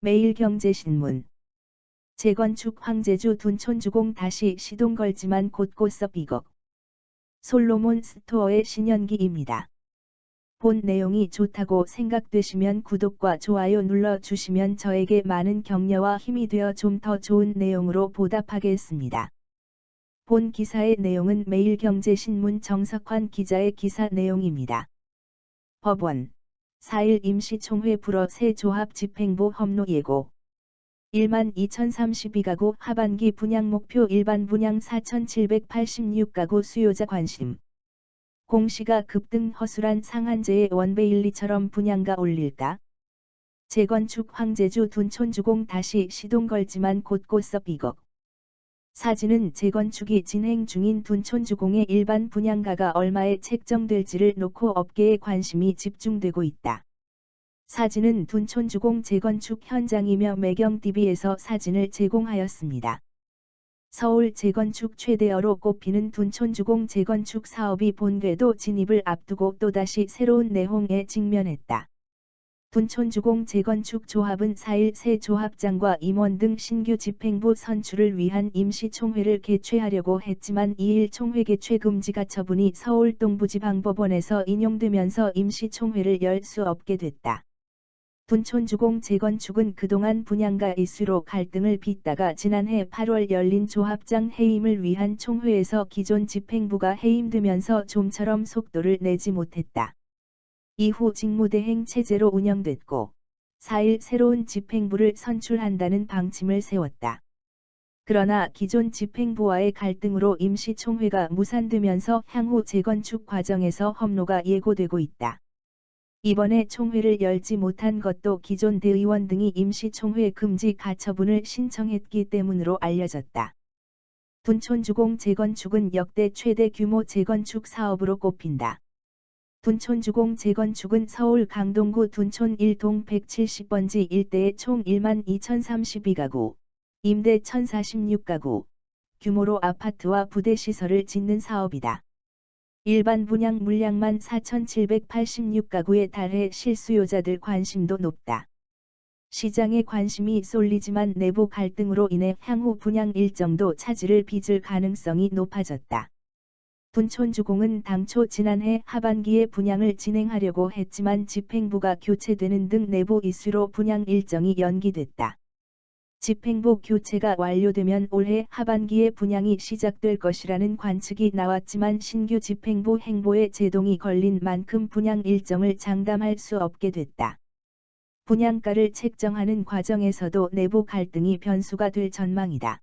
매일경제신문. 재건축 황제주 둔촌주공 다시 시동 걸지만 곳곳서 비걱. 솔로몬 스토어의 신연기입니다. 본 내용이 좋다고 생각되시면 구독과 좋아요 눌러주시면 저에게 많은 격려와 힘이 되어 좀 더 좋은 내용으로 보답하겠습니다. 본 기사의 내용은 매일경제신문 정석환 기자의 기사 내용입니다. 법원 4일 임시총회 불어 새 조합 집행부 협로 예고. 12,032가구 하반기 분양 목표 일반 분양 4,786가구 수요자 관심. 공시가 급등 허술한 상한제의 원베일리처럼 분양가 올릴까? 재건축 황제주 둔촌주공 다시 시동 걸지만 곳곳서 비걱. 사진은 재건축이 진행 중인 둔촌주공의 일반 분양가가 얼마에 책정될지를 놓고 업계의 관심이 집중되고 있다. 사진은 둔촌주공 재건축 현장이며 매경TV에서 사진을 제공하였습니다. 서울 재건축 최대어로 꼽히는 둔촌주공 재건축 사업이 본궤도 진입을 앞두고 또다시 새로운 내홍에 직면했다. 둔촌주공 재건축 조합은 4일 새 조합장과 임원 등 신규 집행부 선출을 위한 임시총회를 개최하려고 했지만 2일 총회 개최 금지 가처분이 서울 동부지방법원에서 인용되면서 임시총회를 열 수 없게 됐다. 둔촌주공 재건축은 그동안 분양가 이슈로 갈등을 빚다가 지난해 8월 열린 조합장 해임을 위한 총회에서 기존 집행부가 해임되면서 좀처럼 속도를 내지 못했다. 이후 직무대행 체제로 운영됐고 4일 새로운 집행부를 선출한다는 방침을 세웠다. 그러나 기존 집행부와의 갈등으로 임시총회가 무산되면서 향후 재건축 과정에서 험로가 예고되고 있다. 이번에 총회를 열지 못한 것도 기존 대의원 등이 임시총회 금지 가처분을 신청했기 때문으로 알려졌다. 둔촌주공 재건축은 역대 최대 규모 재건축 사업으로 꼽힌다. 둔촌주공 재건축은 서울 강동구 둔촌 1동 170번지 일대에 총 12,032가구, 임대 1,046가구, 규모로 아파트와 부대시설을 짓는 사업이다. 일반 분양 물량만 4,786가구에 달해 실수요자들 관심도 높다. 시장에 관심이 쏠리지만 내부 갈등으로 인해 향후 분양 일정도 차질을 빚을 가능성이 높아졌다. 둔촌주공은 당초 지난해 하반기에 분양을 진행하려고 했지만 집행부가 교체되는 등 내부 이슈로 분양 일정이 연기됐다. 집행부 교체가 완료되면 올해 하반기에 분양이 시작될 것이라는 관측이 나왔지만 신규 집행부 행보에 제동이 걸린 만큼 분양 일정을 장담할 수 없게 됐다. 분양가를 책정하는 과정에서도 내부 갈등이 변수가 될 전망이다.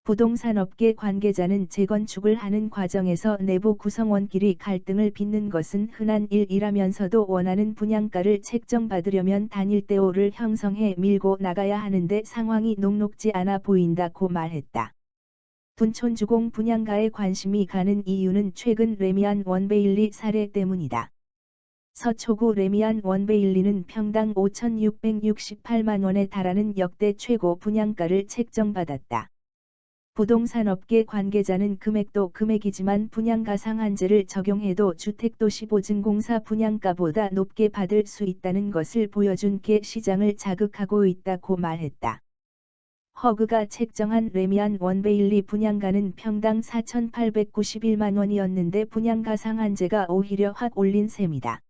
부동산업계 관계자는 재건축을 하는 과정에서 내부 구성원끼리 갈등을 빚는 것은 흔한 일이라면서도 원하는 분양가를 책정받으려면 단일대오를 형성해 밀고 나가야 하는데 상황이 녹록지 않아 보인다고 말했다. 둔촌주공 분양가에 관심이 가는 이유는 최근 레미안 원베일리 사례 때문이다. 서초구 레미안 원베일리는 평당 5,668만 원에 달하는 역대 최고 분양가를 책정받았다. 부동산업계 관계자는 금액도 금액이지만 분양가 상한제를 적용해도 주택도시보증공사 분양가보다 높게 받을 수 있다는 것을 보여준 게 시장을 자극하고 있다고 말했다. 허그가 책정한 레미안 원베일리 분양가는 평당 4,891만 원이었는데 분양가 상한제가 오히려 확 올린 셈이다.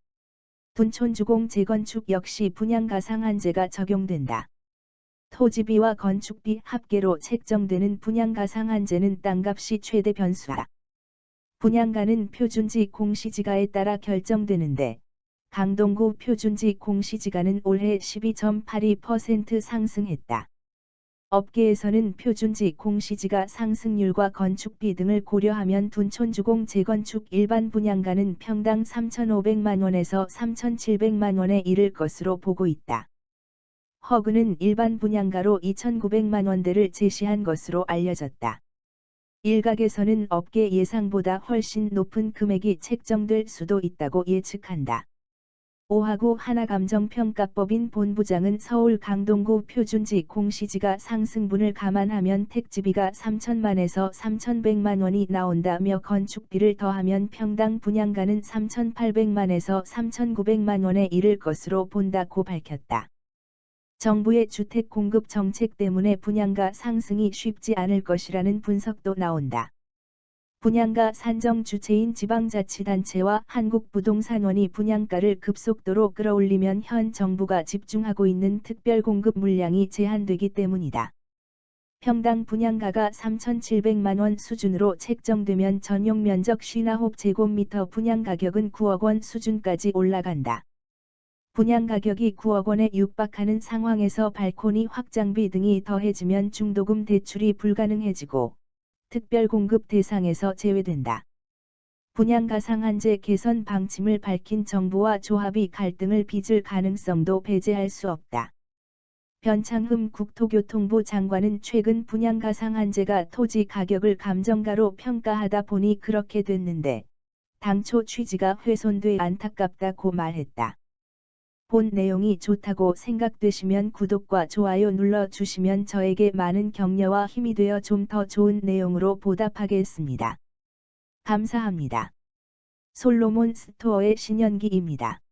둔촌주공 재건축 역시 분양가 상한제가 적용된다. 토지비와 건축비 합계로 책정되는 분양가 상한제는 땅값이 최대 변수다. 분양가는 표준지 공시지가에 따라 결정되는데 강동구 표준지 공시지가는 올해 12.82% 상승했다. 업계에서는 표준지 공시지가 상승률과 건축비 등을 고려하면 둔촌주공 재건축 일반 분양가는 평당 3,500만 원에서 3,700만 원에 이를 것으로 보고 있다. 허그는 일반 분양가로 2,900만 원대를 제시한 것으로 알려졌다. 일각에서는 업계 예상보다 훨씬 높은 금액이 책정될 수도 있다고 예측한다. 오하구 하나감정평가법인 본부장은 서울 강동구 표준지 공시지가 상승분을 감안하면 택지비가 3,000만에서 3,100만 원이 나온다며 건축비를 더하면 평당 분양가는 3,800만에서 3,900만 원에 이를 것으로 본다고 밝혔다. 정부의 주택 공급 정책 때문에 분양가 상승이 쉽지 않을 것이라는 분석도 나온다. 분양가 산정 주체인 지방자치단체와 한국부동산원이 분양가를 급속도로 끌어올리면 현 정부가 집중하고 있는 특별공급 물량이 제한되기 때문이다. 평당 분양가가 3,700만 원 수준으로 책정되면 전용 면적 59제곱미터 분양가격은 9억 원 수준까지 올라간다. 분양가격이 9억 원에 육박하는 상황에서 발코니 확장비 등이 더해지면 중도금 대출이 불가능해지고 특별공급 대상에서 제외된다. 분양가 상한제 개선 방침을 밝힌 정부와 조합이 갈등을 빚을 가능성도 배제할 수 없다. 변창흠 국토교통부 장관은 최근 분양가 상한제가 토지 가격을 감정가로 평가하다 보니 그렇게 됐는데 당초 취지가 훼손돼 안타깝다고 말했다. 본 내용이 좋다고 생각되시면 구독과 좋아요 눌러주시면 저에게 많은 격려와 힘이 되어 좀 더 좋은 내용으로 보답하겠습니다. 감사합니다. 솔로몬 스토어의 신현기입니다.